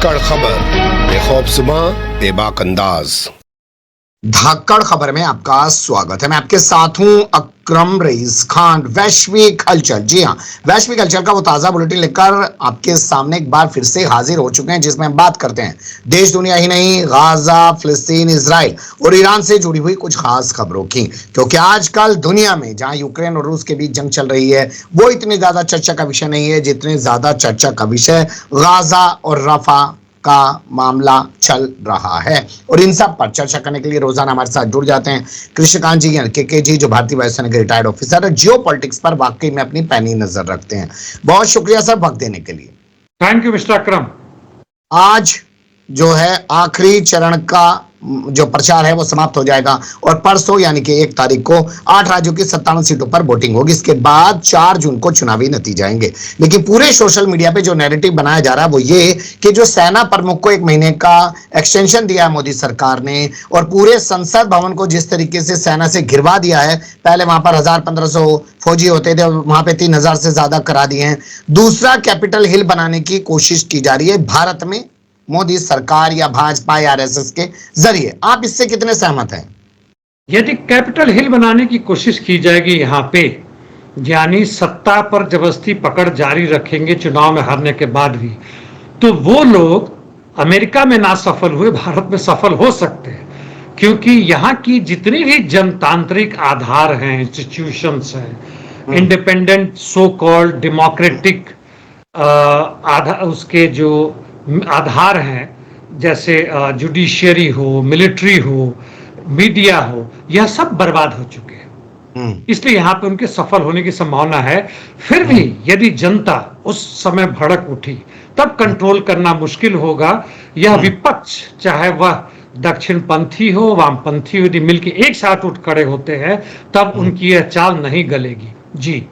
धाकड़ खबर, बेखौफज़ुबां, बेबाक अंदाज। धाकड़ खबर में आपका स्वागत है। मैं आपके साथ हूं अकरम रईस खान। वैश्विक हलचल, जी हां, वैश्विक हलचल का वो ताजा बुलेटिन लेकर आपके सामने एक बार फिर से हाजिर हो चुके हैं, जिसमें हम बात करते हैं देश दुनिया ही नहीं, गाजा, फिलिस्तीन, इजराइल और ईरान से जुड़ी हुई कुछ खास खबरों की। क्योंकि आजकल दुनिया में जहां यूक्रेन और रूस के बीच जंग चल रही है, वो इतनी ज्यादा चर्चा का विषय नहीं है जितने ज्यादा चर्चा का विषय गाजा और रफा का मामला चल रहा है। और इन सब पर चर्चा करने के लिए रोजाना हमारे साथ जुड़ जाते हैं कृष्णकांत जी, के जी, जो भारतीय वायुसेना के रिटायर्ड ऑफिसर है, जियो पॉलिटिक्स पर वाकई में अपनी पैनी नजर रखते हैं। बहुत शुक्रिया सर वक्त देने के लिए। थैंक यू मिस्टर अकरम। आज जो है आखिरी चरण का जो प्रचार है वो समाप्त हो जाएगा और परसों यानी कि 1 तारीख को 8 राज्यों की 57 सीटों पर वोटिंग होगी। इसके बाद 4 जून को चुनावी नतीजे आएंगे। लेकिन पूरे सोशल मीडिया पे जो नैरेटिव बनाया जा रहा है वो ये कि जो सेना प्रमुख को 1 महीने का एक्सटेंशन दिया है मोदी सरकार ने, और पूरे संसद भवन को जिस तरीके से सेना से घिरवा दिया है, पहले वहां पर 1000-1500 फौजी होते थे, वहां पे 3000 से ज्यादा करा दिए हैं। दूसरा कैपिटल हिल बनाने की कोशिश की जा रही है भारत में मोदी सरकार या भाजपा या आरएसएस के जरिए। आप इससे कितने सहमत हैं? यदि कैपिटल हिल बनाने की कोशिश की जाएगी यहाँ पे, यानी सत्ता पर जबरदस्ती पकड़ जारी रखेंगे चुनाव में हारने के बाद भी, तो वो लोग अमेरिका में ना सफल हुए भारत में सफल हो सकते हैं। क्योंकि यहाँ की जितनी भी जनतांत्रिक आधार हैं, इंस्टीट्यूशंस हैं, इंडिपेंडेंट सो कॉल्ड डेमोक्रेटिक आधार, उसके जो आधार हैं, जैसे जुडिशियरी हो, मिलिट्री हो, मीडिया हो, यह सब बर्बाद हो चुके हैं। इसलिए यहाँ पे उनके सफल होने की संभावना है। फिर भी यदि जनता उस समय भड़क उठी तब कंट्रोल करना मुश्किल होगा। यह विपक्ष, चाहे वह दक्षिणपंथी हो, वामपंथी हो, यदि मिलकर एक साथ उठ खड़े होते हैं तब उनकी यह चाल नहीं गलेगी। जी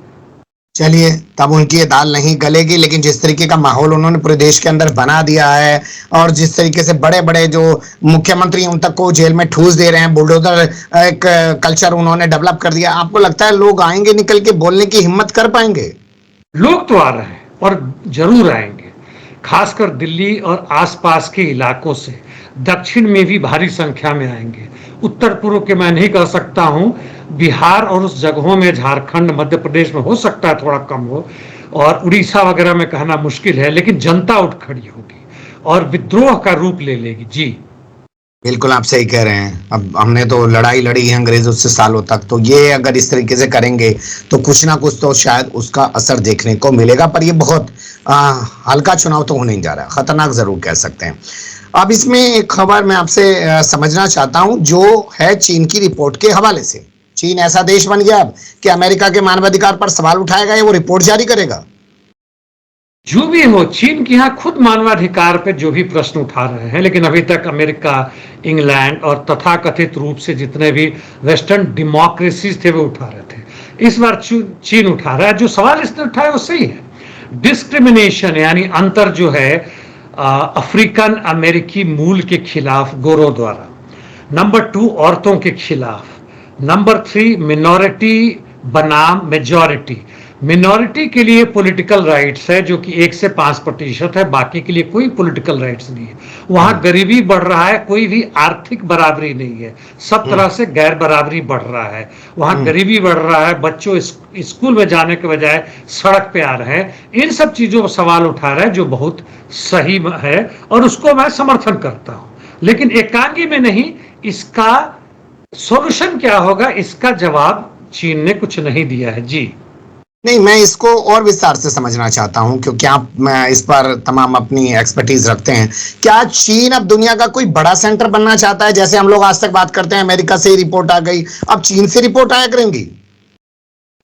चलिए, तब उनकी ये दाल नहीं गलेगी। लेकिन जिस तरीके का माहौल उन्होंने पूरे देश के अंदर बना दिया है और जिस तरीके से बड़े बड़े जो मुख्यमंत्री उन तक को जेल में ठूस दे रहे हैं, बुलडोजर एक कल्चर उन्होंने डेवलप कर दिया, आपको लगता है लोग आएंगे, निकल के बोलने की हिम्मत कर पाएंगे? लोग तो आ रहे हैं और जरूर आएंगे, खासकर दिल्ली और आसपास के इलाकों से। दक्षिण में भी भारी संख्या में आएंगे। उत्तर पूर्व के मैं नहीं कह सकता हूं, बिहार और उस जगहों में, झारखंड, मध्य प्रदेश में हो सकता है थोड़ा कम हो, और उड़ीसा वगैरह में कहना मुश्किल है। लेकिन जनता उठ खड़ी होगी और विद्रोह का रूप ले लेगी। जी बिल्कुल, आप सही कह रहे हैं। अब हमने तो लड़ाई लड़ी है अंग्रेजों से सालों तक, तो ये अगर इस तरीके से करेंगे तो कुछ ना कुछ तो शायद उसका असर देखने को मिलेगा। पर ये बहुत हल्का चुनाव तो होने नहीं जा रहा, खतरनाक जरूर कह सकते हैं। अब इसमें एक खबर मैं आपसे समझना चाहता हूं, जो है चीन की रिपोर्ट के हवाले से। चीन ऐसा देश बन गया अब कि अमेरिका के मानवाधिकार पर सवाल उठाएगा या वो रिपोर्ट जारी करेगा? जो भी हो, चीन के यहाँ खुद मानवाधिकार पे जो भी प्रश्न उठा रहे हैं, लेकिन अभी तक अमेरिका, इंग्लैंड और तथाकथित रूप से जितने भी वेस्टर्न डेमोक्रेसीज थे वो उठा रहे थे। इस बार चीन उठा रहा है। जो सवाल इसने उठाया वो सही है। डिस्क्रिमिनेशन यानी अंतर जो है अफ्रीकन अमेरिकी मूल के खिलाफ गोरों द्वारा, नंबर 2 औरतों के खिलाफ, नंबर 3 मिनॉरिटी बनाम मेजॉरिटी। मिनॉरिटी के लिए पॉलिटिकल राइट्स है जो कि 1 से 5% है, बाकी के लिए कोई पॉलिटिकल राइट्स नहीं है। वहां गरीबी बढ़ रहा है, कोई भी आर्थिक बराबरी नहीं है, सब तरह से गैर बराबरी बढ़ रहा है। वहां गरीबी बढ़ रहा है, बच्चों स्कूल में जाने के बजाय सड़क पे आ रहे हैं। इन सब चीजों पर सवाल उठा रहे हैं जो बहुत सही है और उसको मैं समर्थन करता हूं। लेकिन एकांगी में नहीं, इसका सॉल्यूशन क्या होगा, इसका जवाब चीन ने कुछ नहीं दिया है। जी नहीं, मैं इसको और विस्तार से समझना चाहता हूं क्योंकि आप इस पर तमाम अपनी एक्सपर्टीज रखते हैं। क्या चीन अब दुनिया का कोई बड़ा सेंटर बनना चाहता है? जैसे हम लोग आज तक बात करते हैं अमेरिका से ही रिपोर्ट आ गई, अब चीन से रिपोर्ट आया करेंगी।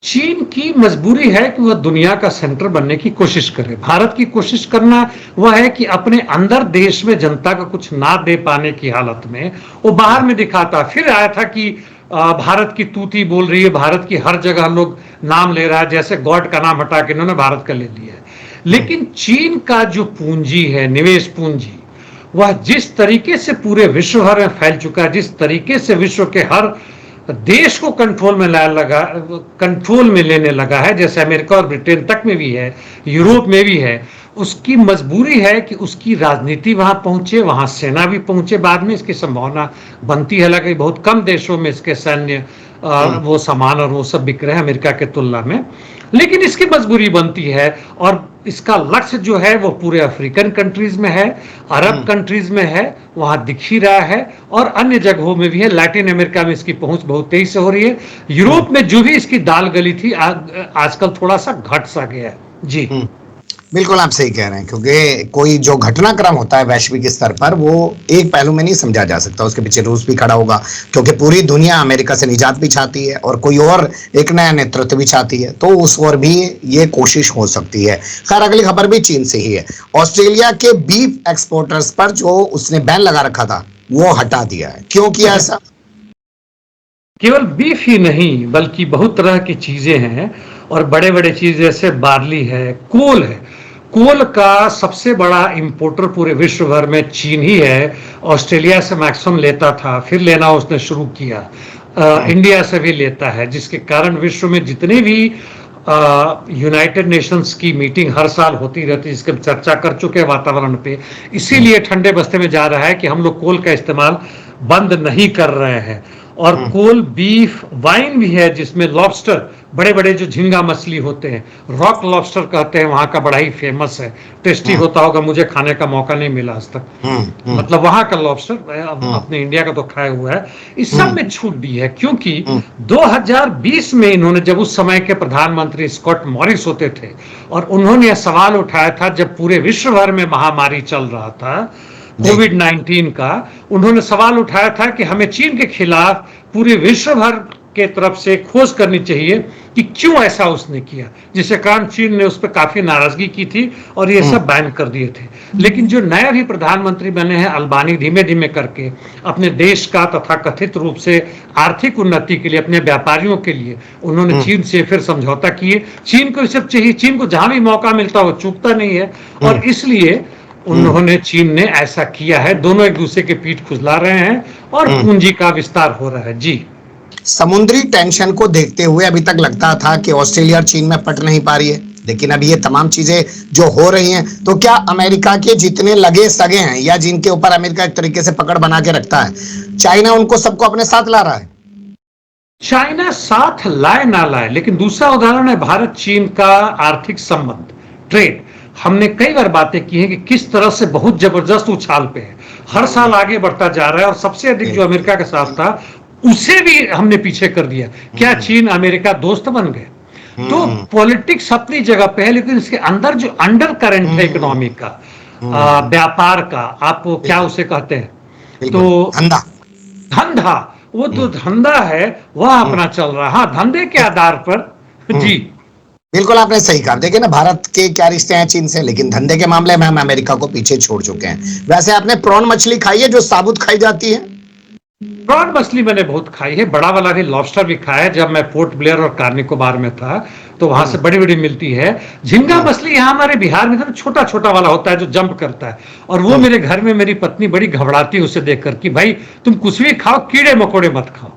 चीन की मजबूरी है कि वह दुनिया का सेंटर बनने की कोशिश करे। भारत की कोशिश करना वह है कि अपने अंदर देश में जनता को कुछ ना दे पाने की हालत में वो बाहर में दिखाता। फिर आया था कि भारत की तूती बोल रही है, भारत की हर जगह लोग नाम ले रहा है, जैसे गॉड का नाम हटा के इन्होंने भारत का ले लिया है। लेकिन चीन का जो पूंजी है, निवेश पूंजी, वह जिस तरीके से पूरे विश्व भर में फैल चुका है, जिस तरीके से विश्व के हर देश को कंट्रोल में लेने लगा है, जैसे अमेरिका और ब्रिटेन तक में भी है, यूरोप में भी है, उसकी मजबूरी है कि उसकी राजनीति वहां पहुंचे, वहां सेना भी पहुंचे, बाद में इसकी संभावना बनती है। हालांकि बहुत कम देशों में इसके सैन्य वो सामान और वो सब बिक रहे हैं अमेरिका के तुलना में, लेकिन इसकी मजबूरी बनती है। और इसका लक्ष्य जो है वो पूरे अफ्रीकन कंट्रीज में है, अरब कंट्रीज में है, वहां दिख ही रहा है, और अन्य जगहों में भी है। लैटिन अमेरिका में इसकी पहुंच बहुत तेजी से हो रही है। यूरोप में जो भी इसकी दाल गली थी आजकल थोड़ा सा घट सा गया है। जी बिल्कुल आप सही कह रहे हैं, क्योंकि कोई जो घटनाक्रम होता है वैश्विक स्तर पर वो एक पहलू में नहीं समझा जा सकता, उसके पीछे रूस भी खड़ा होगा, क्योंकि पूरी दुनिया अमेरिका से निजात भी चाहती है और कोई और एक नया नेतृत्व भी चाहती है, तो उस ओर भी ये कोशिश हो सकती है। खैर अगली खबर भी चीन से ही है। ऑस्ट्रेलिया के बीफ एक्सपोर्टर्स पर जो उसने बैन लगा रखा था वो हटा दिया है, क्यों किया ऐसा? केवल बीफ ही नहीं बल्कि बहुत तरह की चीजें हैं, और बड़े बड़े चीज जैसे बार्ली है, कोल है। कोल का सबसे बड़ा इंपोर्टर पूरे विश्व भर में चीन ही है। ऑस्ट्रेलिया से मैक्सिमम लेता था, फिर लेना उसने शुरू किया, इंडिया से भी लेता है, जिसके कारण विश्व में जितने भी यूनाइटेड नेशंस की मीटिंग हर साल होती रहती है, जिसके चर्चा कर चुके हैं वातावरण पे, इसीलिए ठंडे बस्ते में जा रहा है कि हम लोग कोल का इस्तेमाल बंद नहीं कर रहे हैं। और कोल, बीफ, वाइन भी है, जिसमें लॉबस्टर, बड़े बड़े जो झींगा मछली होते हैं, रॉक लॉबस्टर कहते हैं, वहां का बड़ा ही फेमस है, टेस्टी होता होगा, मुझे खाने का मौका नहीं मिला आज तक। मतलब वहां का लॉबस्टर, अपने इंडिया का तो खाया हुआ है। इस सब में छूट दी है, क्योंकि 2020 में इन्होंने, जब उस समय के प्रधानमंत्री स्कॉट मॉरिस होते थे, और उन्होंने यह सवाल उठाया था जब पूरे विश्व भर में महामारी चल रहा था कोविड-19 का, उन्होंने सवाल उठाया था कि हमें चीन के खिलाफ पूरे विश्व भर के तरफ से खोज करनी चाहिए कि क्यों ऐसा उसने किया, जिसके कारण चीन ने उस पर काफी नाराजगी की थी और ये सब बैन कर दिए थे। लेकिन जो नया भी प्रधानमंत्री बने हैं अल्बानी, धीमे धीमे करके अपने देश का तथा कथित रूप से आर्थिक उन्नति के लिए, अपने व्यापारियों के लिए उन्होंने चीन से फिर समझौता किए। चीन को सब चाहिए, चीन को जहां भी मौका मिलता वो चूकता नहीं है, और इसलिए उन्होंने, चीन ने ऐसा किया है। दोनों एक दूसरे के पीठ खुजला रहे हैं और पूंजी का विस्तार हो रहा है। जी, समुद्री टेंशन को देखते हुए अभी तक लगता था कि ऑस्ट्रेलिया और चीन में पट नहीं पा रही है, लेकिन अब ये तमाम चीजें जो हो रही हैं, तो क्या अमेरिका के जितने लगे सगे हैं या जिनके ऊपर अमेरिका एक तरीके से पकड़ बना के रखता है, चाइना उनको सबको अपने साथ ला रहा है? चाइना साथ लाए ना लाए, लेकिन दूसरा उदाहरण है भारत चीन का आर्थिक संबंध, ट्रेड। हमने कई बार बातें की हैं कि किस तरह से बहुत जबरदस्त उछाल पे है, हर साल आगे बढ़ता जा रहा है, और सबसे अधिक जो अमेरिका के साथ था उसे भी हमने पीछे कर दिया। क्या चीन अमेरिका दोस्त बन गए? तो पॉलिटिक्स अपनी जगह पे है, लेकिन इसके अंदर जो अंडर करंट है इकोनॉमी का, व्यापार का, आप क्या उसे कहते हैं, तो धंधा, वो तो धंधा है वह अपना चल रहा है। हाँ, धंधे के आधार पर। जी बिल्कुल आपने सही कहा। देखिए ना, भारत के क्या रिश्ते हैं चीन से, लेकिन धंधे के मामले में हम अमेरिका को पीछे छोड़ चुके हैं। वैसे आपने प्रॉन मछली खाई है जो साबुत खाई जाती है? प्रॉन मछली मैंने बहुत खाई है, बड़ा वाला भी, लॉबस्टर भी खाया है। जब मैं पोर्ट ब्लेयर और कार्निकोबार में था तो वहां से बड़ी बड़ी मिलती है। झींगा मछली यहाँ हमारे बिहार में छोटा छोटा वाला होता है जो जंप करता है, और वो मेरे घर में मेरी पत्नी बड़ी घबराती है उसे देखकर कि भाई तुम कुछ भी खाओ, कीड़े मकोड़े मत खाओ।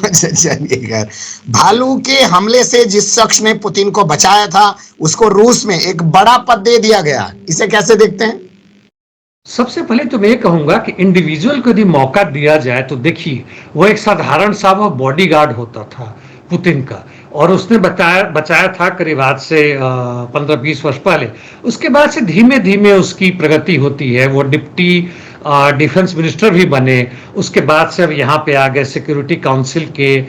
चलिए, भालू के हमले से जिस शख्स ने पुतिन को बचाया था उसको रूस में एक बड़ा पद दे दिया गया, इसे कैसे देखते हैं? सबसे पहले तो मैं ये कहूंगा कि इंडिविजुअल को यदि मौका दिया जाए तो देखिए, वो एक साधारण सा वो बॉडीगार्ड होता था पुतिन का, और उसने बचाया था करीब आज से 15-20 वर्ष पहले। उसके बाद से धीमे धीमे उसकी प्रगति होती है, वो डिप्टी डिफेंस मिनिस्टर भी बने। उसके बाद से अब यहाँ पे आ गए सिक्योरिटी काउंसिल के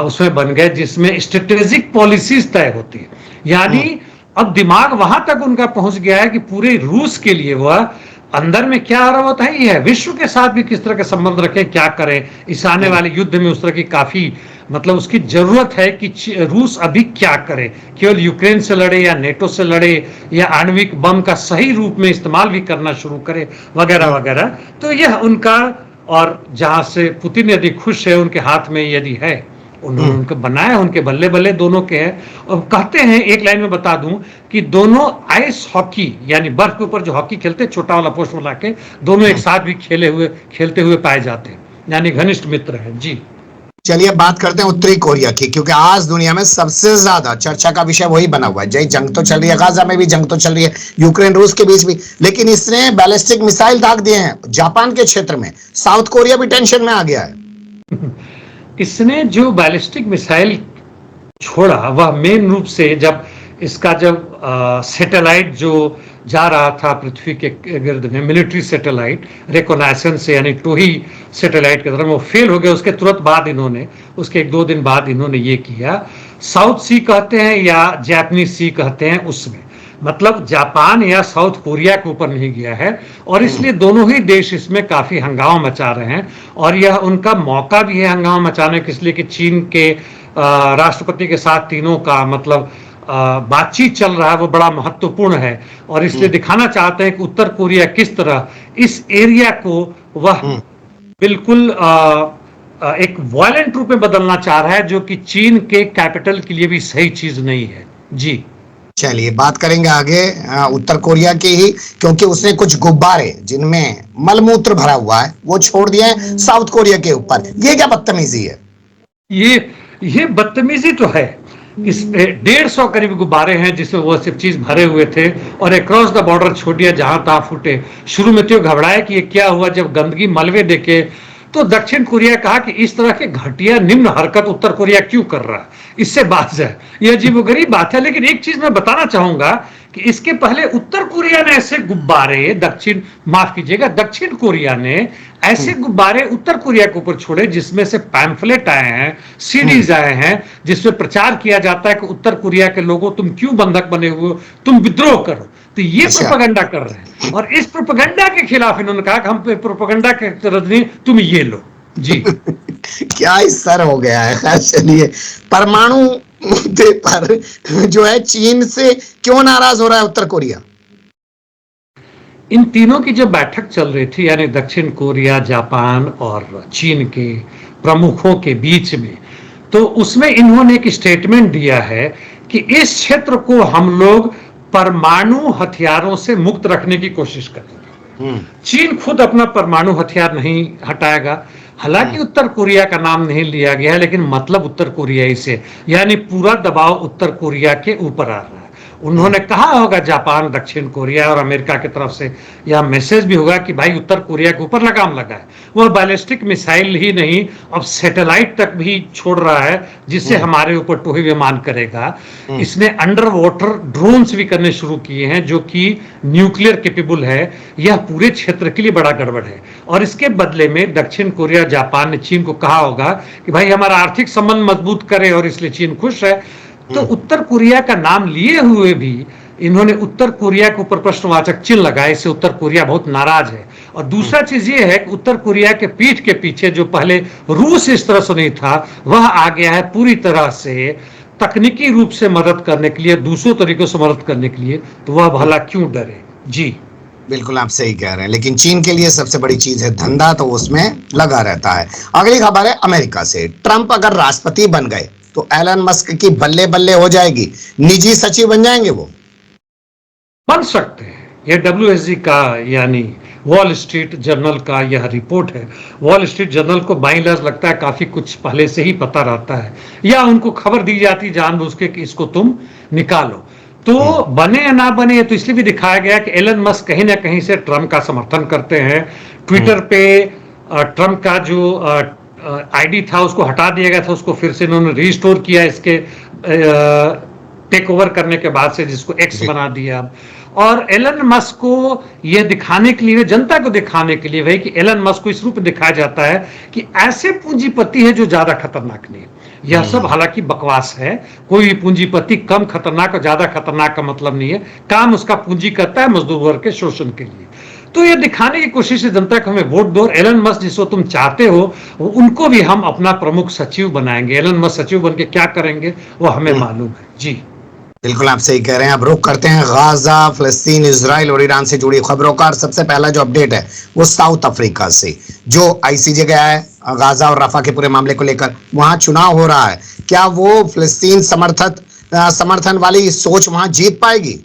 उसमें बन गए, जिसमें स्ट्रेटेजिक पॉलिसीज तय होती है। यानी अब दिमाग वहां तक उनका पहुंच गया है कि पूरे रूस के लिए वह अंदर में क्या आ रहा होता है, ये है विश्व के साथ भी किस तरह के संबंध रखें, क्या करें। इस आने वाले युद्ध में उस तरह की काफी मतलब उसकी जरूरत है कि रूस अभी क्या करे, केवल यूक्रेन से लड़े या नेटो से लड़े या आणविक बम का सही रूप में इस्तेमाल भी करना शुरू करे, वगैरह वगैरह। तो यह उनका, और जहां से पुतिन यदि खुश है, उनके हाथ में यदि है, उन्होंने उनको बनाया, उनके बल्ले बल्ले दोनों के हैं। और कहते हैं, एक लाइन में बता दूं कि दोनों आइस हॉकी यानी बर्फ के ऊपर जो हॉकी खेलते, छोटा वाला पोस्ट बना के, दोनों एक साथ भी खेलते हुए पाए जाते हैं, यानी घनिष्ठ मित्र हैं। जी चलिए बात करते हैं उत्तरी कोरिया की, क्योंकि आज दुनिया में सबसे ज्यादा चर्चा का विषय वही बना हुआ है। जय जंग तो चल रही है, गाजा में भी जंग तो चल रही है, यूक्रेन रूस के बीच भी, लेकिन इसने बैलिस्टिक मिसाइल दाग दिए हैं जापान के क्षेत्र में। साउथ कोरिया भी टेंशन में आ गया है। इसने जो बैलिस्टिक मिसाइल छोड़ा वह मेन रूप से जब सैटेलाइट जो जा रहा था पृथ्वी के गिर्द में, मिलिट्री सैटेलाइट रिकॉनाइसेंस से, यानी टोही सैटेलाइट की तरफ, वो फेल हो गया। उसके तुरंत बाद इन्होंने, उसके 1-2 दिन बाद इन्होंने ये किया। साउथ सी कहते हैं या जापानीज सी कहते हैं, उसमें मतलब जापान या साउथ कोरिया के ऊपर नहीं गया है, और इसलिए दोनों ही देश इसमें काफी हंगामा मचा रहे हैं। और यह उनका मौका भी है हंगामा मचाने के, इसलिए कि चीन के राष्ट्रपति के साथ तीनों का मतलब बातचीत चल रहा है, वो बड़ा महत्वपूर्ण है। और इसलिए दिखाना चाहते हैं कि उत्तर कोरिया किस तरह इस एरिया को वह बिल्कुल एक वायलेंट रूप में बदलना चाह रहा है, जो कि चीन के कैपिटल के लिए भी सही चीज नहीं है। जी चलिए बात करेंगे आगे उत्तर कोरिया की ही, क्योंकि उसने कुछ गुब्बारे जिनमें मलमूत्र भरा हुआ है वो छोड़ दिए हैं साउथ कोरिया के ऊपर। ये क्या बदतमीजी है? ये बदतमीजी तो है। इस 150 करीब गुब्बारे हैं जिसमें वो सब चीज भरे हुए थे, और अक्रॉस द बॉर्डर छोड़ दिया जहां तहां फूटे। शुरू में तो घबराया कि ये क्या हुआ, जब गंदगी मलबे देखे तो दक्षिण कोरिया कहा कि इस तरह के घटिया निम्न हरकत उत्तर कोरिया क्यों कर रहा है, इससे बात जाए। यह अजीबोगरीब बात है। लेकिन एक चीज मैं बताना चाहूंगा कि इसके पहले उत्तर कोरिया ने ऐसे गुब्बारे दक्षिण कोरिया ने ऐसे गुब्बारे उत्तर कोरिया के ऊपर छोड़े जिसमें से पैम्फलेट आए हैं, सीडीज आए हैं, जिसमें प्रचार किया जाता है कि उत्तर कोरिया के लोगों तुम क्यों बंधक बने हुए हो, तुम विद्रोह करो। तो ये प्रोपेगेंडा कर रहे हैं, और इस प्रोपेगेंडा के खिलाफ इन्होंने कहा कि हम प्रोपेगेंडा के तरफ नहीं, तुम ये लो। जी क्या इस सर हो गया है। खैर चलिए, परमाणु मुद्दे पर जो है चीन से क्यों नाराज हो रहा है उत्तर कोरिया? इन तीनों की जो बैठक चल रही थी, यानी दक्षिण कोरिया, जापान और चीन के प्रमुखों के बीच में, तो उसमें इन्होंने एक स्टेटमेंट दिया है कि इस क्षेत्र को हम लोग परमाणु हथियारों से मुक्त रखने की कोशिश करेंगे। चीन खुद अपना परमाणु हथियार नहीं हटाएगा। हालांकि उत्तर कोरिया का नाम नहीं लिया गया है, लेकिन मतलब उत्तर कोरियाई से, यानी पूरा दबाव उत्तर कोरिया के ऊपर आ रहा है। उन्होंने कहा होगा जापान, दक्षिण कोरिया और अमेरिका की तरफ से यह मैसेज भी होगा कि भाई उत्तर कोरिया के ऊपर लगाम लगाए। वह बैलिस्टिक मिसाइल ही नहीं, अब सैटेलाइट तक भी छोड़ रहा है जिससे हमारे ऊपर टोही विमान करेगा। इसने अंडर वाटर ड्रोन्स भी करने शुरू किए हैं जो कि न्यूक्लियर कैपेबल है। यह पूरे क्षेत्र के लिए बड़ा गड़बड़ है, और इसके बदले में दक्षिण कोरिया, जापान ने चीन को कहा होगा कि भाई हमारा आर्थिक संबंध मजबूत करे, और इसलिए चीन खुश है। तो उत्तर कोरिया का नाम लिए हुए भी इन्होंने उत्तर कोरिया के ऊपर प्रश्नवाचक चिन्ह लगाए, इससे उत्तर कोरिया बहुत नाराज है। और दूसरा चीज ये है कि उत्तर कोरिया के पीठ के पीछे जो पहले रूस इस तरह से नहीं था, वह आ गया है पूरी तरह से तकनीकी रूप से मदद करने के लिए, दूसरों तरीकों से मदद करने के लिए। तो वह भला क्यों डरे? जी बिल्कुल आप सही कह रहे हैं, लेकिन चीन के लिए सबसे बड़ी चीज है धंधा, तो उसमें लगा रहता है। अगली खबर है अमेरिका से। ट्रंप अगर राष्ट्रपति बन गए तो एलन मस्क की बल्ले बल्ले हो जाएगी, निजी सचिव बन जाएंगे वो। बन सकते हैं। यह WSG का यानी वॉल स्ट्रीट जर्नल का यह रिपोर्ट है। वॉल स्ट्रीट जर्नल को बाई लाज लगता है काफी कुछ पहले से ही पता रहता है, या उनको खबर दी जाती जानबूझ के कि इसको तुम निकालो। तो बने या ना बने, तो इसलिए भी दिखाया गया कि एलन मस्क कहीं ना कहीं से ट्रंप का समर्थन करते हैं। ट्विटर पे ट्रंप का जो आईडी था उसको हटा दिया गया था, उसको फिर से इन्होंने रिस्टोर किया इसके टेक ओवर करने के बाद से, जिसको एक्स बना दिया। और एलन मस्क को यह दिखाने के लिए, जनता को दिखाने के लिए भाई कि एलन मस्क को इस रूप में दिखाया जाता है कि ऐसे पूंजीपति है जो ज्यादा खतरनाक नहीं। यह सब हालांकि बकवास है। कोई भी पूंजीपति कम खतरनाक और ज्यादा खतरनाक का मतलब नहीं है। काम उसका पूंजी करता है मजदूर वर्ग के शोषण के लिए। तो ये दिखाने की कोशिश है जनता को हमें वोट दो। एलन मस्क जिसको तुम चाहते हो उनको भी हम अपना प्रमुख सचिव बनाएंगे। एलन मस्क सचिव बन के क्या करेंगे वो हमें मालूम है। जी बिल्कुल आप सही कह रहे हैं। अब रुख करते हैं गाजा, फिलिस्तीन, इजराइल और ईरान से जुड़ी खबरों का। सबसे पहला जो अपडेट है वो साउथ अफ्रीका से, जो ICJ गया है गाजा और रफा के पूरे मामले को लेकर। वहां चुनाव हो रहा है, क्या वो फिलिस्तीन समर्थन वाली सोच वहां जीत पाएगी?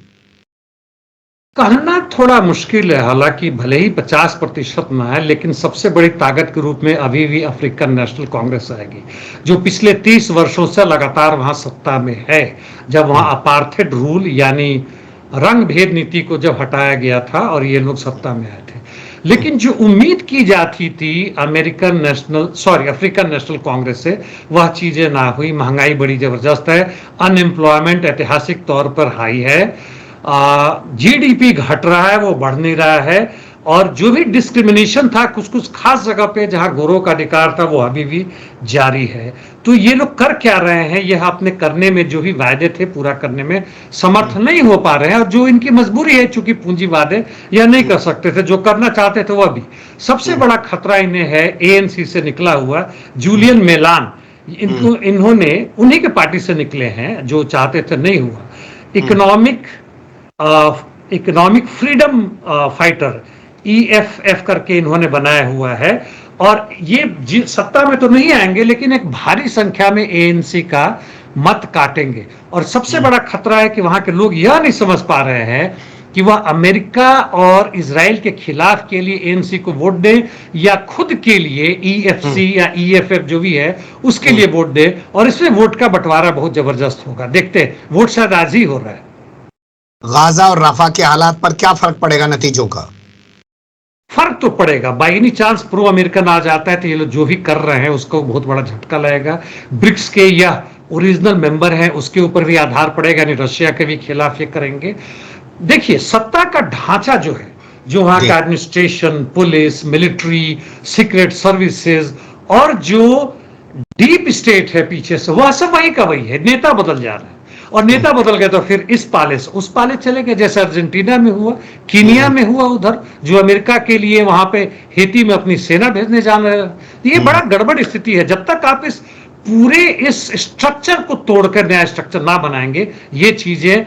कहना थोड़ा मुश्किल है, हालांकि भले ही 50% ना है, लेकिन सबसे बड़ी ताकत के रूप में अभी भी अफ्रीकन नेशनल कांग्रेस आएगी, जो पिछले 30 वर्षों से लगातार वहां सत्ता में है। जब वहां अपार्थेड रूल यानी रंग भेद नीति को जब हटाया गया था और ये लोग सत्ता में आए थे, लेकिन जो उम्मीद की जाती थी अफ्रीकन नेशनल कांग्रेस से, वह चीजें ना हुई। महंगाई बड़ी जबरदस्त है, अनएम्प्लॉयमेंट ऐतिहासिक तौर पर हाई है, जीडीपी घट रहा है, वो बढ़ नहीं रहा है, और जो भी डिस्क्रिमिनेशन था कुछ कुछ खास जगह पे जहां गोरों का अधिकार था वो अभी भी जारी है। तो ये लोग कर क्या रहे हैं, यह अपने करने में जो भी वायदे थे पूरा करने में समर्थ नहीं हो पा रहे हैं, और जो इनकी मजबूरी है, चूंकि पूंजीवाद है, यह नहीं कर सकते थे, जो करना चाहते थे वह भी। सबसे बड़ा खतरा इन्हें है एएनसी से निकला हुआ जूलियन मेलान, इन्होंने उन्हीं के पार्टी से निकले हैं, जो चाहते थे नहीं हुआ। इकोनॉमिक फ्रीडम फाइटर EFF करके इन्होंने बनाया हुआ है, और ये सत्ता में तो नहीं आएंगे, लेकिन एक भारी संख्या में ANC का मत काटेंगे। और सबसे बड़ा खतरा है कि वहां के लोग यह नहीं समझ पा रहे हैं कि वह अमेरिका और इजराइल के खिलाफ के लिए ANC को वोट दें, या खुद के लिए EFC या EFF जो भी है उसके लिए वोट दें। और इसमें वोट का बंटवारा बहुत जबरदस्त होगा, देखते हैं, वोट शायद आज ही हो रहा है। गाजा और राफा के हालात पर क्या फर्क पड़ेगा नतीजों का? फर्क तो पड़ेगा, by any chance pro American आ जाता है तो ये लोग जो भी कर रहे हैं उसको बहुत बड़ा झटका लगेगा। ब्रिक्स के या ओरिजिनल मेंबर हैं उसके ऊपर भी आधार पड़ेगा, यानी रशिया के भी खिलाफ ये करेंगे। देखिए, सत्ता का ढांचा जो है, जो वहां का administration, police, military, secret services और जो डीप स्टेट है पीछे से, वह सब वही का वही है। नेता बदल जा रहे हैं, और नेता बदल गए तो फिर इस पाले से उस पाले चले गए, जैसे अर्जेंटीना में हुआ, कीनिया में हुआ, उधर जो अमेरिका के लिए वहां पे हेती में अपनी सेना भेजने जाने लगा। ये बड़ा गड़बड़ स्थिति है। जब तक आप इस पूरे इस स्ट्रक्चर को तोड़कर नया स्ट्रक्चर ना बनाएंगे, ये चीजें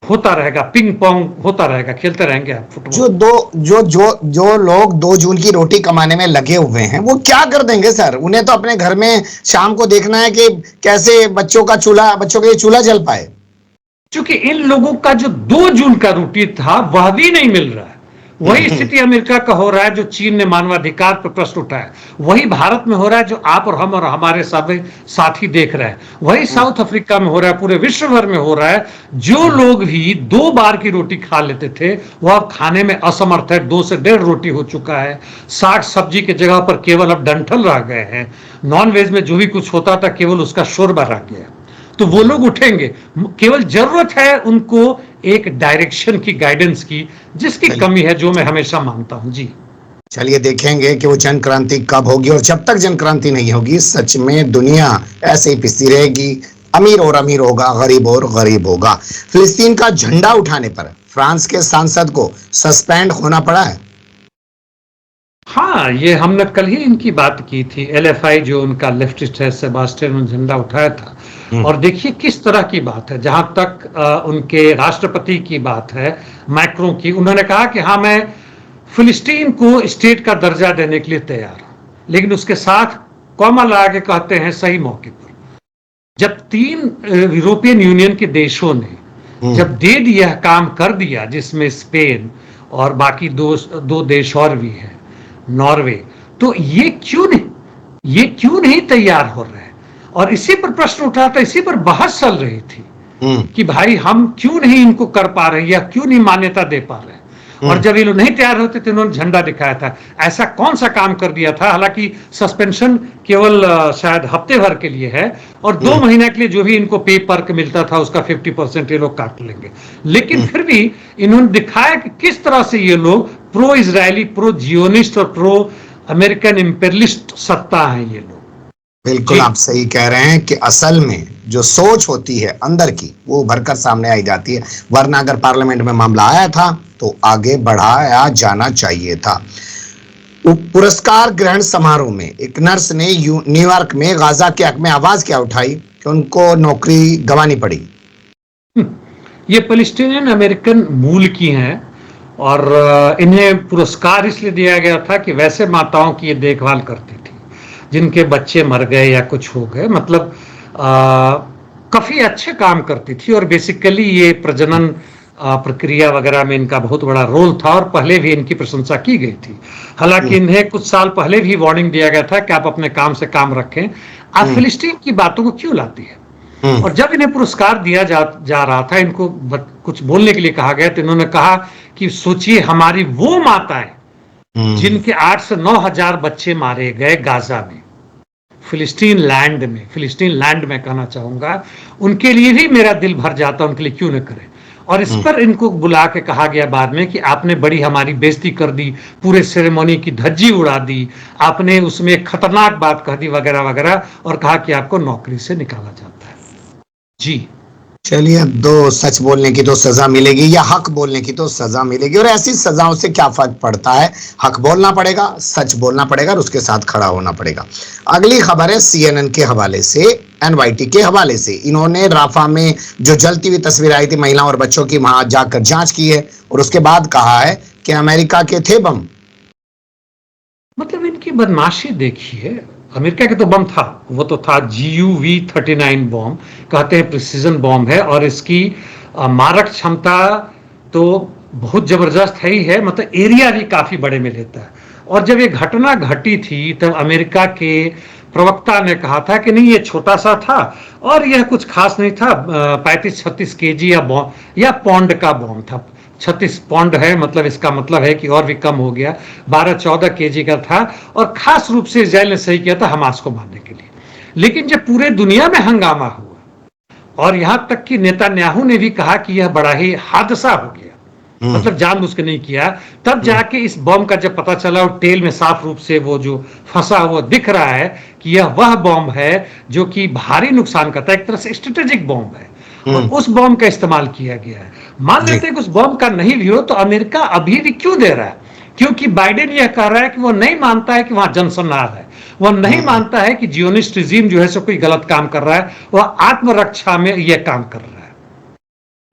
होता रहेगा, पिंग पोंग होता रहेगा, खेलते रहेंगे आप फुटबॉल। जो लोग 2 जून की रोटी कमाने में लगे हुए हैं वो क्या कर देंगे सर? उन्हें तो अपने घर में शाम को देखना है कि कैसे बच्चों के लिए चूल्हा जल पाए। क्योंकि इन लोगों का जो 2 जून का रूटीन था वह भी नहीं मिल रहा है। वही स्थिति अमेरिका का हो रहा है, जो चीन ने मानवाधिकार पर प्रश्न उठाया, वही भारत में हो रहा है, जो आप और हम और हमारे साथी देख रहे हैं, वही साउथ अफ्रीका में हो रहा है, पूरे विश्व भर में हो रहा है। जो लोग भी 2 बार की रोटी खा लेते थे वह अब खाने में असमर्थ है, 2 से 1.5 रोटी हो चुका है। 60 सब्जी की जगह पर केवल अब डंठल रह गए हैं। नॉन वेज में जो भी कुछ होता था केवल उसका शोरबा रह गया। तो वो लोग उठेंगे, केवल जरूरत है उनको एक डायरेक्शन की, गाइडेंस की, जिसकी कमी है, जो मैं हमेशा मानता हूं। जी चलिए देखेंगे कि वो जन क्रांति कब होगी, और जब तक जन क्रांति नहीं होगी सच में दुनिया ऐसे ही पिसती रहेगी। अमीर और अमीर होगा, गरीब और गरीब होगा। फिलिस्तीन का झंडा उठाने पर फ्रांस के सांसद को सस्पेंड होना पड़ा है। हाँ, ये हमने कल ही इनकी बात की थी। LFI जो उनका लेफ्टिस्ट है, सेबास्टियन, ने झंडा उठाया था। और देखिए किस तरह की बात है। जहां तक उनके राष्ट्रपति की बात है, मैक्रों की, उन्होंने कहा कि हाँ, मैं फिलिस्तीन को स्टेट का दर्जा देने के लिए तैयार हूं, लेकिन उसके साथ कॉमा लगा के कहते हैं सही मौके पर। जब 3 यूरोपियन यूनियन के देशों ने जब दे दिया, काम कर दिया, जिसमें स्पेन और बाकी दो देश और भी हैं, नॉर्वे, तो ये क्यों नहीं तैयार हो रहे हैं? और इसी पर प्रश्न उठा था, इसी पर बहस चल रही थी कि भाई हम क्यों नहीं इनको कर पा रहे, या क्यों नहीं मान्यता दे पा रहे। और जब ये लोग नहीं तैयार होते थे, इन्होंने झंडा दिखाया था। ऐसा कौन सा काम कर दिया था? हालांकि सस्पेंशन केवल शायद हफ्ते भर के लिए है, और 2 महीने के लिए जो भी इनको पे पर्क मिलता था उसका 50% ये लोग काट लेंगे। लेकिन फिर भी इन्होंने दिखाया कि किस तरह से ये लोग प्रो इजरायली, प्रो जियोनिस्ट और प्रो अमेरिकन इंपेरियलिस्ट सत्ता है ये लोग। बिल्कुल आप सही कह रहे हैं कि असल में जो सोच होती है अंदर की, वो उभरकर सामने आई जाती है। वरना अगर पार्लियामेंट में मामला आया था तो आगे बढ़ाया जाना चाहिए था। पुरस्कार ग्रहण समारोह में एक नर्स ने न्यूयॉर्क में गाजा के हक में आवाज क्या उठाई कि उनको नौकरी गंवानी पड़ी। ये पैलेस्टीनियन अमेरिकन मूल की हैं, और इन्हें पुरस्कार इसलिए दिया गया था कि वैसे माताओं की ये देखभाल करती थी जिनके बच्चे मर गए या कुछ हो गए, मतलब काफी अच्छे काम करती थी। और बेसिकली ये प्रजनन प्रक्रिया वगैरह में इनका बहुत बड़ा रोल था और पहले भी इनकी प्रशंसा की गई थी। हालांकि इन्हें कुछ साल पहले भी वार्निंग दिया गया था कि आप अपने काम से काम रखें, आप फिलिस्तीन की बातों को क्यों लाती है। और जब इन्हें पुरस्कार दिया जा रहा था, इनको कुछ बोलने के लिए कहा गया, तो इन्होंने कहा कि सोचिए हमारी वो माताएं जिनके 8 से 9 हजार बच्चे मारे गए गाजा में, फिलिस्तीन लैंड में कहना चाहूंगा, उनके लिए भी मेरा दिल भर जाता, उनके लिए क्यों न करें। और इस पर इनको बुला के कहा गया बाद में कि आपने बड़ी हमारी बेइज्जती कर दी, पूरे सेरेमनी की धज्जी उड़ा दी, आपने उसमें एक खतरनाक बात कह दी वगैरह वगैरह, और कहा कि आपको नौकरी से निकाला जाता है। जी चलिए, अब दो सच बोलने की तो सजा मिलेगी या हक बोलने की तो सजा मिलेगी, और ऐसी सजाओं से क्या फर्क पड़ता है। हक बोलना पड़ेगा, सच बोलना पड़ेगा और उसके साथ खड़ा होना पड़ेगा। अगली खबर है CNN के हवाले से, NYT के हवाले से। इन्होंने राफा में जो जलती हुई तस्वीर आई थी महिलाओं और बच्चों की, वहां जाकर जांच की है और उसके बाद कहा है कि अमेरिका के थे बम। मतलब इनकी बदमाशी देखिए, अमेरिका के तो बम था, वो तो था GUV-39 बॉम्ब, कहते हैं प्रिसीजन बॉम्ब है, और इसकी मारक क्षमता तो बहुत जबरदस्त है ही है, मतलब एरिया भी काफी बड़े में लेता है। और जब ये घटना घटी थी तब अमेरिका के प्रवक्ता ने कहा था कि नहीं, ये छोटा सा था और यह कुछ खास नहीं था, 35-36 kg या पौंड का बॉम्ब था। 36 पौंड है, मतलब इसका मतलब है कि और भी कम हो गया, 12-14 kg का था, और खास रूप से इजराइल ने सही किया था हमास को मारने के लिए। लेकिन जब पूरे दुनिया में हंगामा हुआ और यहां तक कि नेतान्याहू ने भी कहा कि यह बड़ा ही हादसा हो गया, मतलब जानबूझ के नहीं किया, तब जाके इस बॉम्ब का जब पता चला और टेल में साफ रूप से वो जो फंसा हुआ दिख रहा है कि यह वह बॉम्ब है जो कि भारी नुकसान करता है, एक तरह से स्ट्रेटेजिक बॉम्ब है, और उस बॉम्ब का इस्तेमाल किया गया है। मान लेते हैं कि उस बॉम्ब का नहीं भी हो, तो अमेरिका अभी भी क्यों दे रहा है? क्योंकि बाइडेन यह कह रहा है कि वो नहीं मानता है कि वहां जनसंहार है, वह नहीं मानता है कि जियोनिस्ट रिजीम जो है सो कोई गलत काम कर रहा है, वह आत्मरक्षा में यह काम कर रहा है।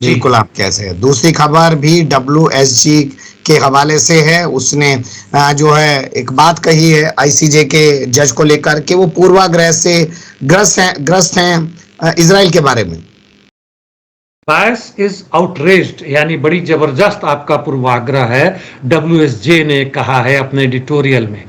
बिल्कुल, आप कैसे है। दूसरी खबर भी WSG के हवाले से है। उसने जो है एक बात कही है ICJ के जज को लेकर कि वो पूर्वाग्रह से ग्रस्त हैं इजराइल के बारे में। बायस इज आउटरेज्ड, यानी बड़ी जबरदस्त आपका पूर्वाग्रह है, WSJ ने कहा है अपने एडिटोरियल में।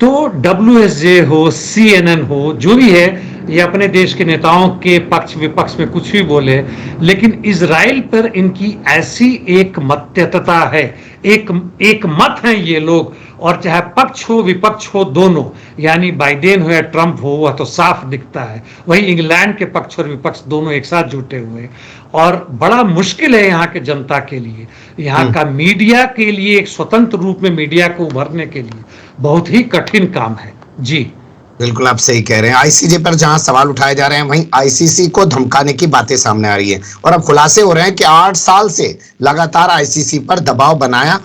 तो WSJ हो, CNN हो, जो भी है, ये अपने देश के नेताओं के पक्ष विपक्ष में कुछ भी बोले, लेकिन इजराइल पर इनकी ऐसी एक मत्यता है, एक मत है ये लोग, और चाहे पक्ष हो विपक्ष हो दोनों, यानी बाइडेन हो या ट्रंप हो, वह तो साफ दिखता है। वही इंग्लैंड के पक्ष और विपक्ष दोनों एक साथ जुटे हुए, और बड़ा मुश्किल है यहाँ के जनता के लिए, यहाँ का मीडिया के लिए, एक स्वतंत्र रूप में मीडिया को उभरने के लिए बहुत ही कठिन काम है। जी बिल्कुल, आप सही कह रहे हैं। ICJ पर जहां सवाल उठाए जा रहे हैं, वहीं ICC को धमकाने की बातें सामने आ रही है, और अब खुलासे हो रहे हैं कि 8 साल से लगातार ICC पर दबाव बनाया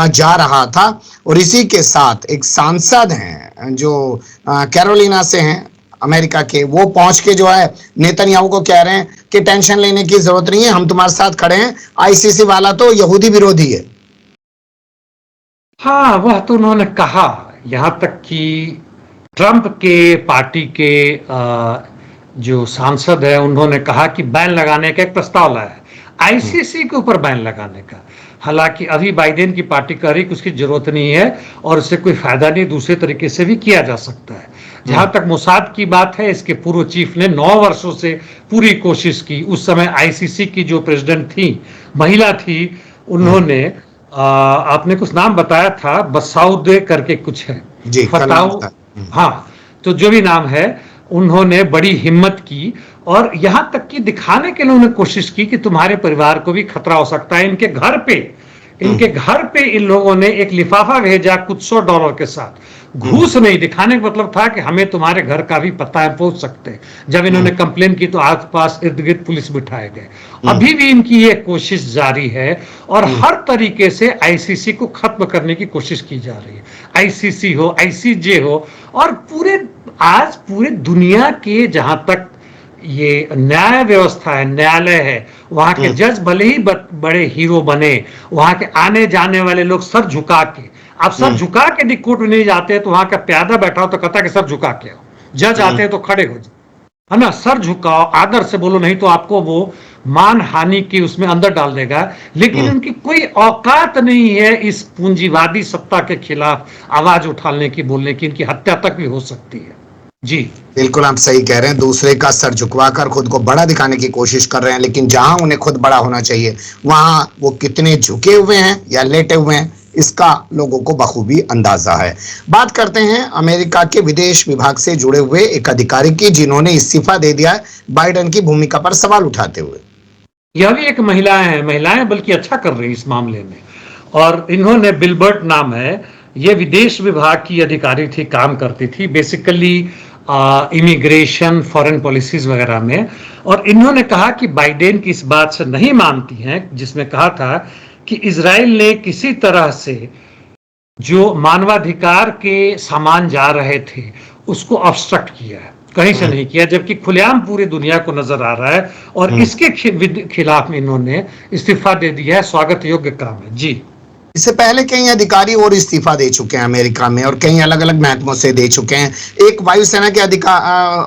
जा रहा था। और इसी के साथ एक सांसद हैं जो कैरोलिना से हैं अमेरिका के, वो पहुंच के जो है नेतन्याहू को कह रहे हैं कि टेंशन लेने की जरूरत नहीं है, हम तुम्हारे साथ खड़े हैं, ICC वाला तो यहूदी विरोधी है। हाँ, वह तो उन्होंने कहा, यहां तक कि ट्रंप के पार्टी के जो सांसद है उन्होंने कहा कि बैन लगाने का एक प्रस्ताव लाया है ICC के ऊपर, बैन लगाने का। हालांकि अभी बाइडेन की पार्टी कह रही कि उसकी जरूरत नहीं है और उससे कोई फायदा नहीं, दूसरे तरीके से भी किया जा सकता है। जहां तक मोसाद की बात है, इसके पूर्व चीफ ने 9 वर्षों से पूरी कोशिश की। उस समय ICC की जो प्रेसिडेंट थी, महिला थी, उन्होंने आपने कुछ नाम बताया था, बसाउदे करके कुछ है, फताऊ, हाँ, तो जो भी नाम है, उन्होंने बड़ी हिम्मत की और यहां तक कि दिखाने के लिए उन्होंने कोशिश की कि तुम्हारे परिवार को भी खतरा हो सकता है। इनके घर पे इन लोगों ने एक लिफाफा भेजा कुछ $100 के साथ, घूस नहीं, दिखाने का मतलब था कि हमें तुम्हारे घर का भी पता है, पहुंच सकते हैं। जब इन्होंने कंप्लेन की तो आसपास इर्द गिर्द पुलिस बिठाए गए। अभी भी इनकी ये कोशिश जारी है और हर तरीके से ICC को खत्म करने की कोशिश की जा रही है। ICC हो, ICJ हो, और आज पूरे दुनिया के जहां तक ये न्याय व्यवस्था है, न्यायालय है, वहां के जज भले ही बड़े हीरो बने, वहां के आने जाने वाले लोग सर झुका के, आप सर झुका के भी कोर्ट में नहीं जाते, तो वहां का प्यादा बैठा हो तो कहता है कि सर झुका के आओ, जज आते हैं तो खड़े हो जाए। है ना, सर झुकाओ, आदर से बोलो, नहीं तो आपको वो मान हानि की उसमें अंदर डाल देगा। लेकिन उनकी कोई औकात नहीं है इस पूंजीवादी सत्ता के खिलाफ आवाज उठाने की, बोलने की, इनकी हत्या तक भी हो सकती है। जी बिल्कुल आप सही कह रहे हैं, दूसरे का सर झुकवाकर खुद को बड़ा दिखाने की कोशिश कर रहे हैं, लेकिन जहां उन्हें खुद बड़ा होना चाहिए वहां वो कितने झुके हुए हैं या लेटे हुए हैं, इसका लोगों को बखूबी अंदाजा है। बात करते हैं अमेरिका के विदेश विभाग से जुड़े हुए एक अधिकारी की, जिन्होंने इस्तीफा दे दिया है बाइडेन की भूमिका पर सवाल उठाते हुए। यह भी एक महिलाएं बल्कि अच्छा कर रही इस मामले में। और इन्होंने, बिलबर्ट नाम है, ये विदेश विभाग की अधिकारी थी, काम करती थी बेसिकली इमिग्रेशन, फॉरेन पॉलिसीज वगैरह में। और इन्होंने कहा कि बाइडेन की इस बात से नहीं मानती हैं जिसमें कहा था कि इजराइल ने किसी तरह से जो मानवाधिकार के सामान जा रहे थे उसको ऑब्स्ट्रक्ट किया है, कहीं से नहीं किया, जबकि खुलेआम पूरी दुनिया को नजर आ रहा है। और इसके खिलाफ में इन्होंने इस्तीफा दे दिया है, स्वागत योग्य काम है। जी इससे पहले कई अधिकारी और इस्तीफा दे चुके हैं अमेरिका में, और कई अलग अलग महकमों से दे चुके हैं। एक वायुसेना के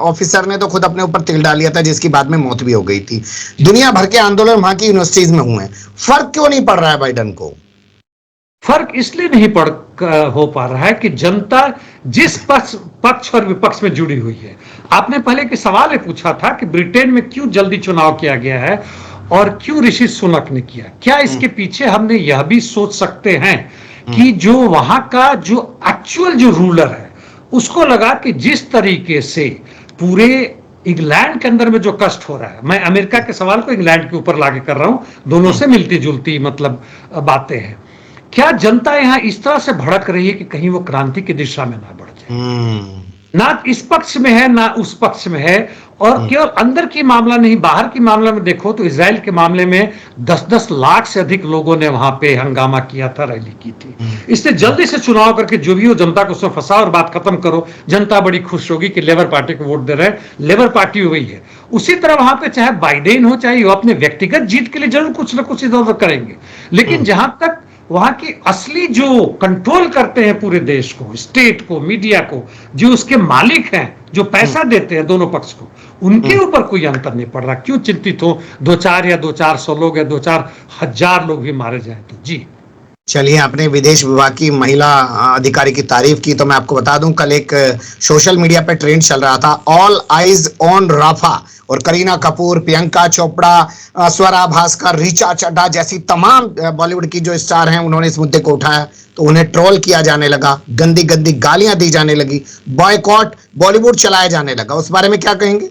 ऑफिसर ने तो खुद अपने ऊपर तिल डाल लिया था, जिसकी बाद में मौत भी हो गई थी। दुनिया भर के आंदोलन वहां की यूनिवर्सिटीज में हुए हैं। फर्क क्यों नहीं पड़ रहा है बाइडेन को? फर्क इसलिए नहीं हो पा रहा है कि जनता जिस पक्ष और विपक्ष में जुड़ी हुई है। आपने पहले के सवाल ये पूछा था कि ब्रिटेन में क्यों जल्दी चुनाव किया गया है और क्यों ऋषि सुनक ने किया। क्या इसके पीछे हमने यह भी सोच सकते हैं कि जो वहां का जो एक्चुअल जो रूलर है उसको लगा कि जिस तरीके से पूरे इंग्लैंड के अंदर में जो कष्ट हो रहा है, मैं अमेरिका के सवाल को इंग्लैंड के ऊपर लाके कर रहा हूं, दोनों से मिलती जुलती मतलब बातें हैं। क्या जनता यहां इस तरह से भड़क रही है कि कहीं वो क्रांति की दिशा में ना बढ़ जाए? ना इस पक्ष में है ना उस पक्ष में है। और केवल अंदर की मामला नहीं, बाहर की मामला में देखो तो इजराइल के मामले में 10-10 लाख से अधिक लोगों ने वहां पे हंगामा किया था, रैली की थी। इसलिए जल्दी से चुनाव करके जो भी हो जनता को उसमें फंसा और बात खत्म करो। जनता बड़ी खुश होगी कि लेबर पार्टी को वोट दे रहे हैं, लेबर पार्टी वही है। उसी तरह वहां पे चाहे बाइडेन हो, चाहे वो अपने व्यक्तिगत जीत के लिए जरूर कुछ ना कुछ इधर उधर करेंगे, लेकिन जहां तक वहां की असली जो कंट्रोल करते हैं पूरे देश को, स्टेट को, मीडिया को, जो उसके मालिक हैं, जो पैसा देते हैं दोनों पक्ष को, उनके ऊपर कोई अंतर नहीं पड़ रहा। क्यों चिंतित हो 2-400 लोग या 2-4 हजार लोग भी मारे जाए तो? जी चलिए, आपने विदेश विभाग की महिला अधिकारी की तारीफ की, तो मैं आपको बता दूं कल एक सोशल मीडिया पे ट्रेंड चल रहा था, ऑल आइज ऑन राफा, और करीना कपूर, प्रियंका चोपड़ा, स्वरा भास्कर, ऋचा चड्ढा जैसी तमाम बॉलीवुड की जो स्टार हैं, उन्होंने इस मुद्दे को उठाया तो उन्हें ट्रोल किया जाने लगा, गंदी गंदी गालियां दी जाने लगी, बॉयकॉट बॉलीवुड चलाया जाने लगा। उस बारे में क्या कहेंगे?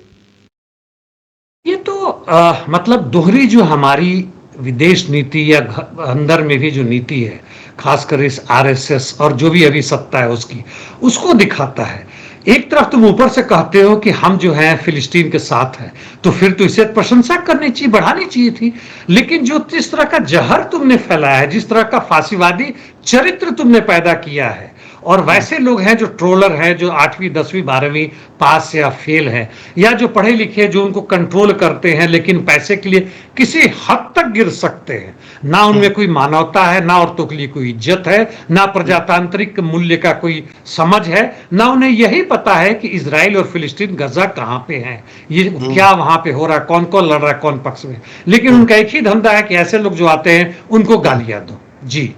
ये तो मतलब दोहरी जो हमारी विदेश नीति या अंदर में भी जो नीति है, खासकर इस आरएसएस और जो भी अभी सत्ता है उसकी, उसको दिखाता है। एक तरफ तुम ऊपर से कहते हो कि हम जो हैं फिलिस्तीन के साथ हैं, तो फिर तो इसे प्रशंसा करनी चाहिए, बढ़ानी चाहिए थी। लेकिन जो जिस तरह का जहर तुमने फैलाया है, जिस तरह का फांसीवादी चरित्र तुमने पैदा किया है, और वैसे लोग हैं जो ट्रोलर हैं, जो 8वीं 10वीं 12वीं पास या फेल हैं, या जो पढ़े लिखे जो उनको कंट्रोल करते हैं लेकिन पैसे के लिए किसी हद तक गिर सकते हैं। ना उनमें कोई मानवता है, ना औरतों के लिए कोई इज्जत है, ना प्रजातांत्रिक मूल्य का कोई समझ है, ना उन्हें यही पता है कि इजराइल और फिलिस्तीन गजा कहां पे हैं, ये क्या वहां पे हो रहा है, कौन कौन लड़ रहा है, कौन पक्ष में। लेकिन उनका एक ही धंधा है कि ऐसे लोग जो आते हैं उनको गालियां दो। जी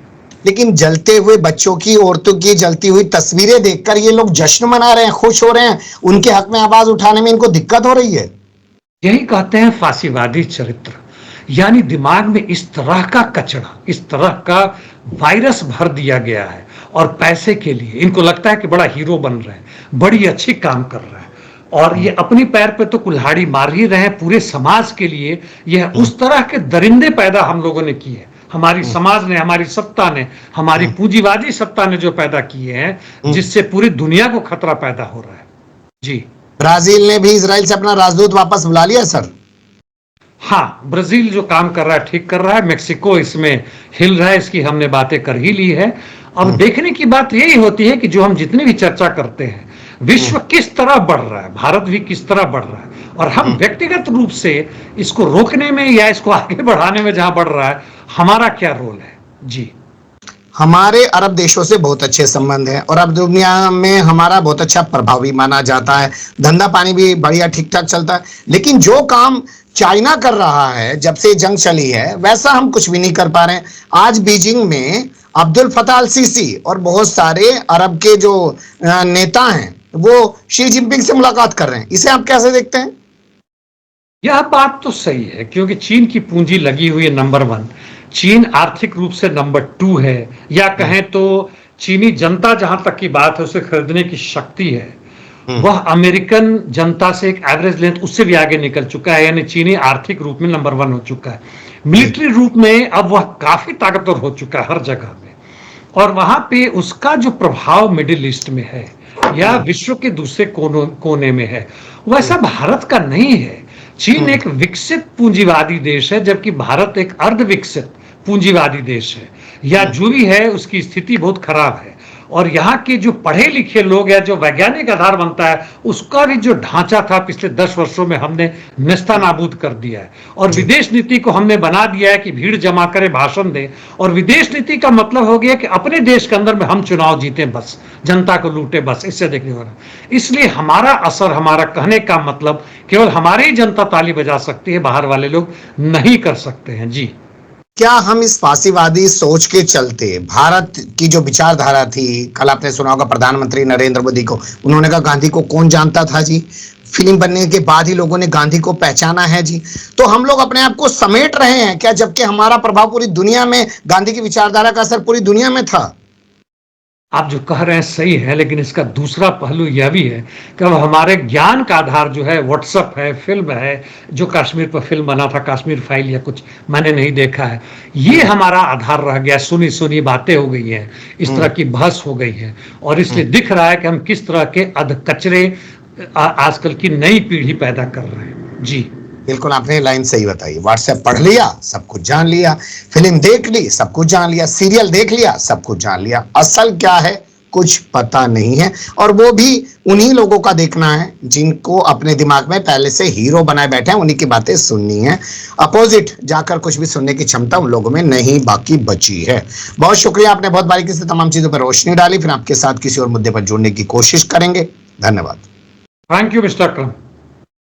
लेकिन जलते हुए बच्चों की, औरतों की जलती हुई तस्वीरें देखकर ये लोग जश्न मना रहे हैं, खुश हो रहे हैं, उनके हक में आवाज उठाने में इनको दिक्कत हो रही है। यही कहते हैं फांसीवादी चरित्र, यानी दिमाग में इस तरह का कचरा, इस तरह का वायरस भर दिया गया है, और पैसे के लिए इनको लगता है कि बड़ा हीरो बन रहे हैं, बड़ी अच्छी काम कर रहे हैं, और ये अपनी पैर पे तो कुल्हाड़ी मार ही रहे हैं। पूरे समाज के लिए यह उस तरह के दरिंदे पैदा हम लोगों ने किए, हमारी समाज ने, हमारी सत्ता ने, हमारी पूंजीवादी सत्ता ने जो पैदा किए हैं, जिससे पूरी दुनिया को खतरा पैदा हो रहा है। जी ब्राजील ने भी इजराइल से अपना राजदूत वापस बुला लिया सर। हाँ, ब्राजील जो काम कर रहा है ठीक कर रहा है। मेक्सिको इसमें हिल रहा है, इसकी हमने बातें कर ही ली है। अब देखने की बात यही होती है कि जो हम जितनी भी चर्चा करते हैं, विश्व किस तरह बढ़ रहा है, भारत भी किस तरह बढ़ रहा है, और हम व्यक्तिगत रूप से इसको रोकने में या इसको आगे बढ़ाने में जहां बढ़ रहा है, हमारा क्या रोल है। जी हमारे अरब देशों से बहुत अच्छे संबंध हैं और अब दुनिया में हमारा बहुत अच्छा प्रभाव भी माना जाता है, धंधा पानी भी बढ़िया ठीक ठाक चलता है। लेकिन जो काम चाइना कर रहा है जब से जंग चली है, वैसा हम कुछ भी नहीं कर पा रहे हैं। आज बीजिंग में अब्दुल फताह अल सीसी और बहुत सारे अरब के जो नेता हैं वो शी जिनपिंग से मुलाकात कर रहे हैं। इसे आप कैसे देखते हैं? यह बात तो सही है क्योंकि चीन की पूंजी लगी हुई है नंबर 1। चीन आर्थिक रूप से नंबर 2 है, या कहें तो चीनी जनता जहां तक की बात है उसे खरीदने की शक्ति है, वह अमेरिकन जनता से एक एवरेज लेंथ उससे भी आगे निकल चुका है। यानी चीनी आर्थिक रूप में नंबर 1 हो चुका है। मिलिट्री रूप में अब वह काफी ताकतवर हो चुका है हर जगह में, और वहां पे उसका जो प्रभाव मिडिल ईस्ट में है या विश्व के दूसरे कोने में है, वैसा भारत का नहीं है। चीन एक विकसित पूंजीवादी देश है जबकि भारत एक अर्ध विकसित पूंजीवादी देश है, या जो भी है उसकी स्थिति बहुत खराब है। और यहाँ के जो पढ़े लिखे लोग या जो वैज्ञानिक आधार बनता है उसका भी जो ढांचा था पिछले 10 वर्षों में हमने नेस्तनाबूद कर दिया है। और विदेश नीति को हमने बना दिया है कि भीड़ जमा करे, भाषण दे, और विदेश नीति का मतलब हो गया कि अपने देश के अंदर में हम चुनाव जीते, बस जनता को लूटे, बस इससे देखने हो रहा। इसलिए हमारा असर, हमारा कहने का मतलब केवल हमारी जनता ताली बजा सकती है, बाहर वाले लोग नहीं कर सकते हैं। जी, क्या हम इस फासीवादी सोच के चलते भारत की जो विचारधारा थी, कल आपने सुना होगा प्रधानमंत्री नरेंद्र मोदी को, उन्होंने कहा गांधी को कौन जानता था जी, फिल्म बनने के बाद ही लोगों ने गांधी को पहचाना है जी। तो हम लोग अपने आप को समेट रहे हैं क्या, जबकि हमारा प्रभाव पूरी दुनिया में, गांधी की विचारधारा का असर पूरी दुनिया में था? आप जो कह रहे हैं सही है, लेकिन इसका दूसरा पहलू यह भी है कि हमारे ज्ञान का आधार जो है व्हाट्सएप है, फिल्म है, जो कश्मीर पर फिल्म बना था, कश्मीर फाइल या कुछ मैंने नहीं देखा है, ये हमारा आधार रह गया। सुनी सुनी बातें हो गई हैं, इस तरह की बहस हो गई है, और इसलिए दिख रहा है कि हम किस तरह के अधकचरे आजकल की नई पीढ़ी पैदा कर रहे हैं। जी, बिल्कुल आपने लाइन सही बताई। व्हाट्सएप पढ़ लिया, सब कुछ जान लिया, फिल्म देख ली, सब कुछ जान लिया, सीरियल देख लिया, सब कुछ जान लिया, असल क्या है कुछ पता नहीं है। और वो भी उन्हीं लोगों का देखना है जिनको अपने दिमाग में पहले से हीरो बनाए बैठे हैं, उन्हीं की बातें सुननी है। अपोजिट जाकर कुछ भी सुनने की क्षमता उन लोगों में नहीं बाकी बची है। बहुत शुक्रिया, आपने बहुत बारीकी से तमाम चीजों पर रोशनी डाली। फिर आपके साथ किसी और मुद्दे पर जुड़ने की कोशिश करेंगे। धन्यवाद। Thank you mister Akram.